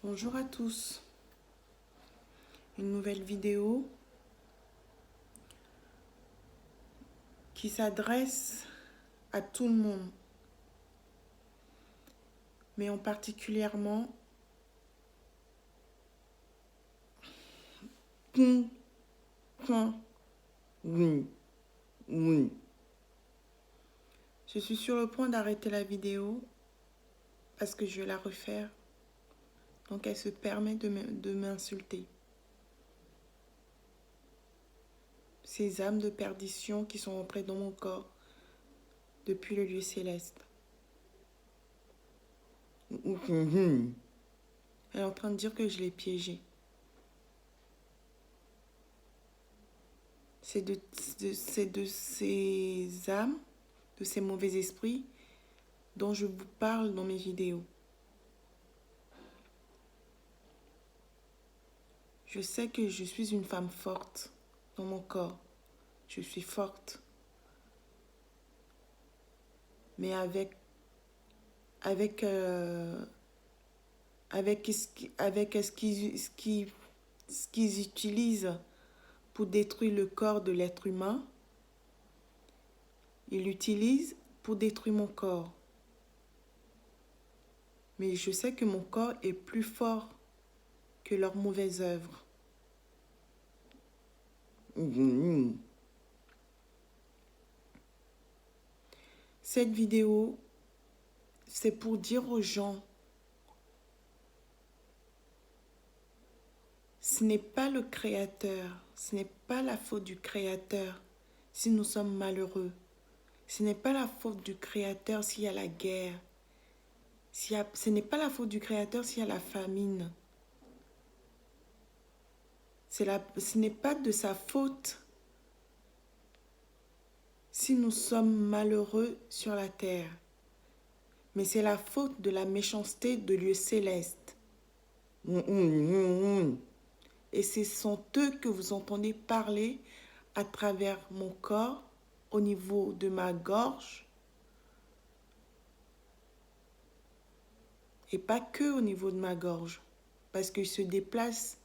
Bonjour à tous, une nouvelle vidéo qui s'adresse à tout le monde, mais en particulièrement je suis sur le point d'arrêter la vidéo parce que je vais la refaire, donc elle se permet de m'insulter. Ces âmes de perdition qui sont entrées dans mon corps depuis le lieu céleste. Elle est en train de dire que je l'ai piégée. C'est de ces âmes, de ces mauvais esprits dont je vous parle dans mes vidéos. Je sais que je suis une femme forte dans mon corps. Je suis forte. Mais avec ce qu'ils utilisent pour détruire le corps de l'être humain, ils l'utilisent pour détruire mon corps. Mais je sais que mon corps est plus fort que leurs mauvaises œuvres. Cette vidéo, c'est pour dire aux gens, ce n'est pas le Créateur, ce n'est pas la faute du Créateur si nous sommes malheureux. Ce n'est pas la faute du Créateur s'il y a la guerre. Ce n'est pas la faute du Créateur s'il y a la famine. Ce n'est pas de sa faute si nous sommes malheureux sur la terre. Mais c'est la faute de la méchanceté de lieu céleste. Et ce sont eux que vous entendez parler à travers mon corps, au niveau de ma gorge, et pas que au niveau de ma gorge, parce qu'ils se déplacent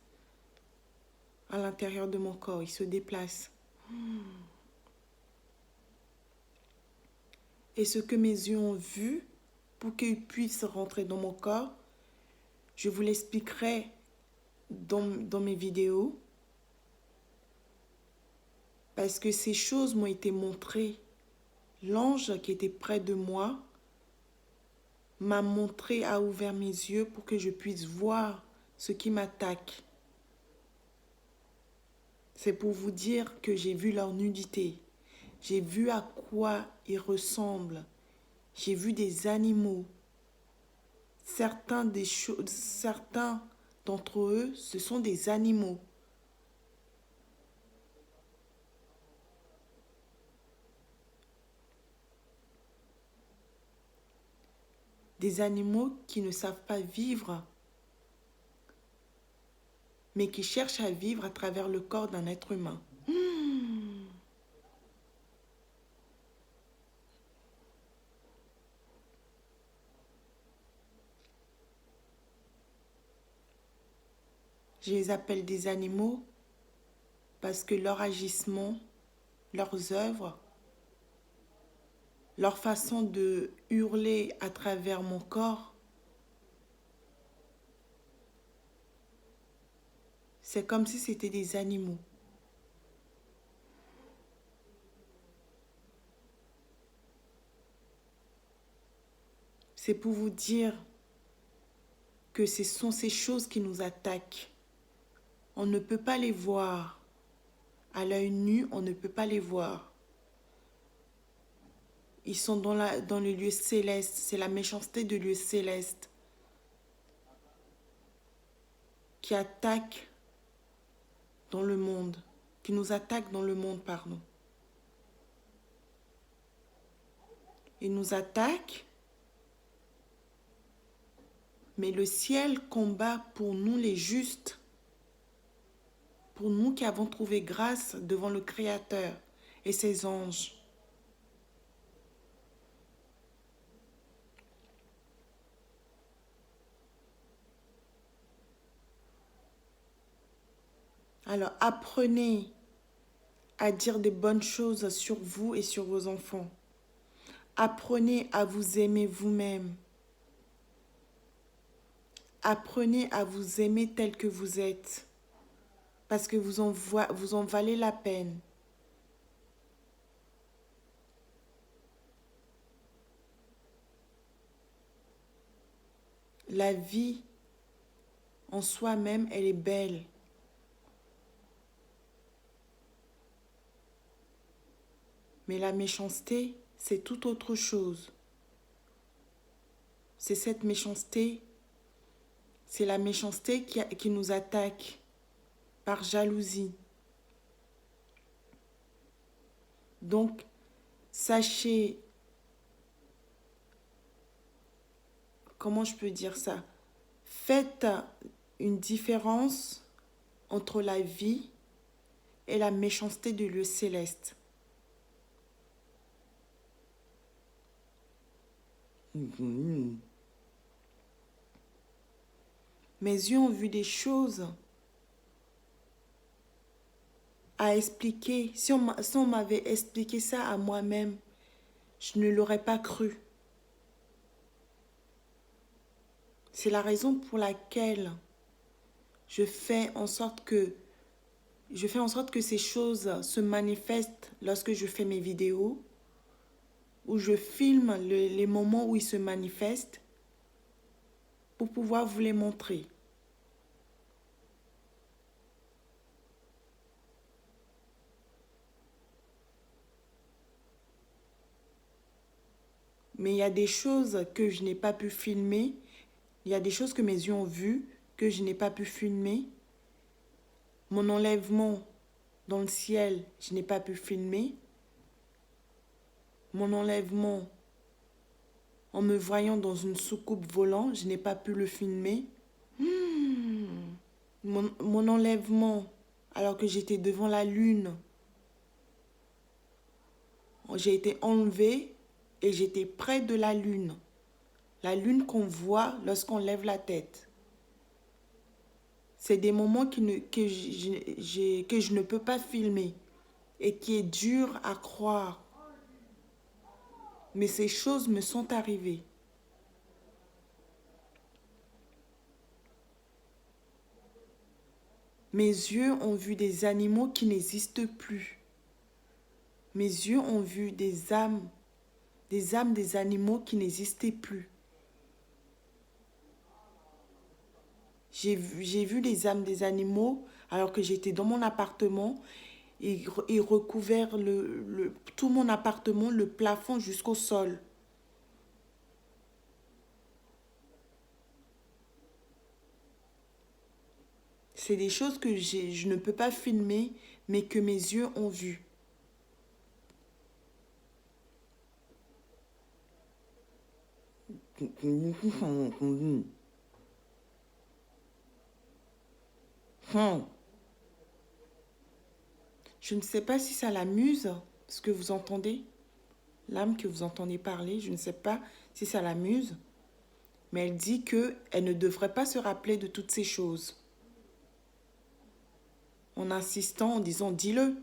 à l'intérieur de mon corps, ils se déplacent. Et ce que mes yeux ont vu, pour qu'ils puissent rentrer dans mon corps, je vous l'expliquerai dans mes vidéos, parce que ces choses m'ont été montrées. L'ange qui était près de moi m'a montré, a ouvert mes yeux pour que je puisse voir ce qui m'attaque. C'est pour vous dire que j'ai vu leur nudité. J'ai vu à quoi ils ressemblent. J'ai vu des animaux. Certains d'entre eux, ce sont des animaux. Des animaux qui ne savent pas vivre, mais qui cherchent à vivre à travers le corps d'un être humain. Je les appelle des animaux parce que leur agissement, leurs œuvres, leur façon de hurler à travers mon corps, c'est comme si c'était des animaux. C'est pour vous dire que ce sont ces choses qui nous attaquent. On ne peut pas les voir. À l'œil nu, on ne peut pas les voir. Ils sont dans le lieu céleste. C'est la méchanceté de lieu céleste qui attaque dans le monde, qui nous attaque dans le monde, pardon. Ils nous attaquent, mais le ciel combat pour nous les justes, pour nous qui avons trouvé grâce devant le Créateur et ses anges. Alors, apprenez à dire des bonnes choses sur vous et sur vos enfants. Apprenez à vous aimer vous-même. Apprenez à vous aimer tel que vous êtes. Parce que vous en valez la peine. La vie en soi-même, elle est belle. Mais la méchanceté, c'est tout autre chose. C'est cette méchanceté, c'est la méchanceté qui nous attaque par jalousie. Donc, sachez, comment je peux dire ça? Faites une différence entre la vie et la méchanceté du lieu céleste. Mes yeux ont vu des choses à expliquer. Si on m'avait expliqué ça à moi-même, je ne l'aurais pas cru. C'est la raison pour laquelle je fais en sorte que ces choses se manifestent lorsque je fais mes vidéos, où je filme les moments où ils se manifestent pour pouvoir vous les montrer. Mais il y a des choses que je n'ai pas pu filmer, il y a des choses que mes yeux ont vues que je n'ai pas pu filmer. Mon enlèvement dans le ciel, je n'ai pas pu filmer. Mon enlèvement en me voyant dans une soucoupe volant, je n'ai pas pu le filmer. Mon enlèvement alors que j'étais devant la lune, j'ai été enlevée et j'étais près de la lune. La lune qu'on voit lorsqu'on lève la tête. C'est des moments que je ne peux pas filmer et qui est dur à croire. Mais ces choses me sont arrivées. Mes yeux ont vu des animaux qui n'existent plus. Mes yeux ont vu des âmes des animaux qui n'existaient plus. J'ai vu les âmes des animaux alors que j'étais dans mon appartement et recouvert tout mon appartement, le plafond jusqu'au sol. C'est des choses que je ne peux pas filmer, mais que mes yeux ont vues. Je ne sais pas si ça l'amuse, ce que vous entendez, l'âme que vous entendez parler, je ne sais pas si ça l'amuse, mais elle dit qu'elle ne devrait pas se rappeler de toutes ces choses. En insistant, en disant, dis-le.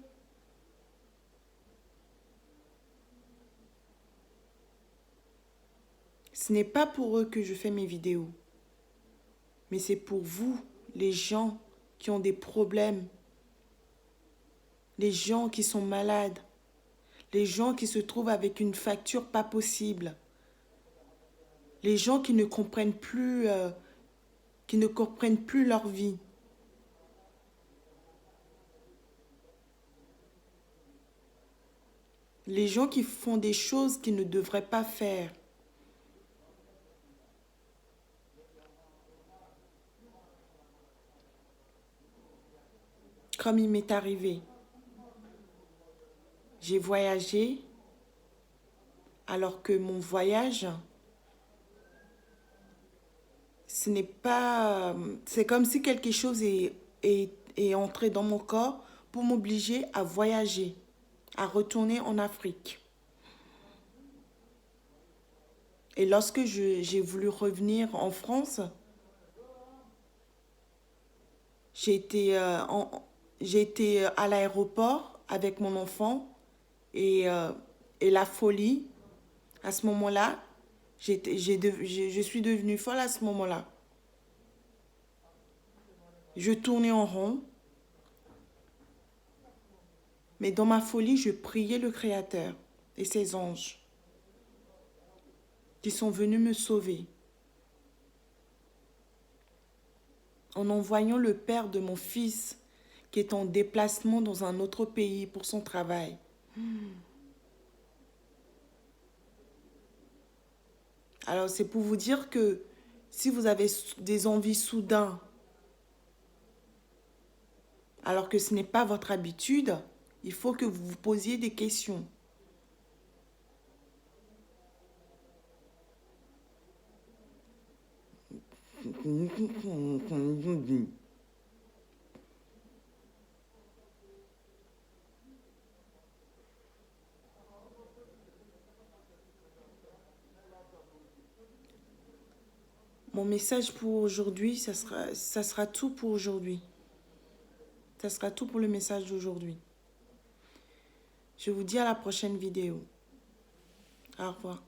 Ce n'est pas pour eux que je fais mes vidéos, mais c'est pour vous, les gens qui ont des problèmes, les gens qui sont malades, les gens qui se trouvent avec une facture pas possible, les gens qui ne comprennent plus leur vie. Les gens qui font des choses qu'ils ne devraient pas faire. Comme il m'est arrivé. J'ai voyagé alors que mon voyage, ce n'est pas... C'est comme si quelque chose est entré dans mon corps pour m'obliger à voyager, à retourner en Afrique. Et lorsque j'ai voulu revenir en France, j'ai j'étais à l'aéroport avec mon enfant et la folie, à ce moment-là, je suis devenue folle à ce moment-là. Je tournais en rond, mais dans ma folie, je priais le Créateur et ses anges qui sont venus me sauver. En envoyant le père de mon fils qui est en déplacement dans un autre pays pour son travail. Alors c'est pour vous dire que si vous avez des envies soudaines, alors que ce n'est pas votre habitude, il faut que vous vous posiez des questions. Mon message pour aujourd'hui, ça sera tout pour aujourd'hui. Ça sera tout pour le message d'aujourd'hui. Je vous dis à la prochaine vidéo. Au revoir.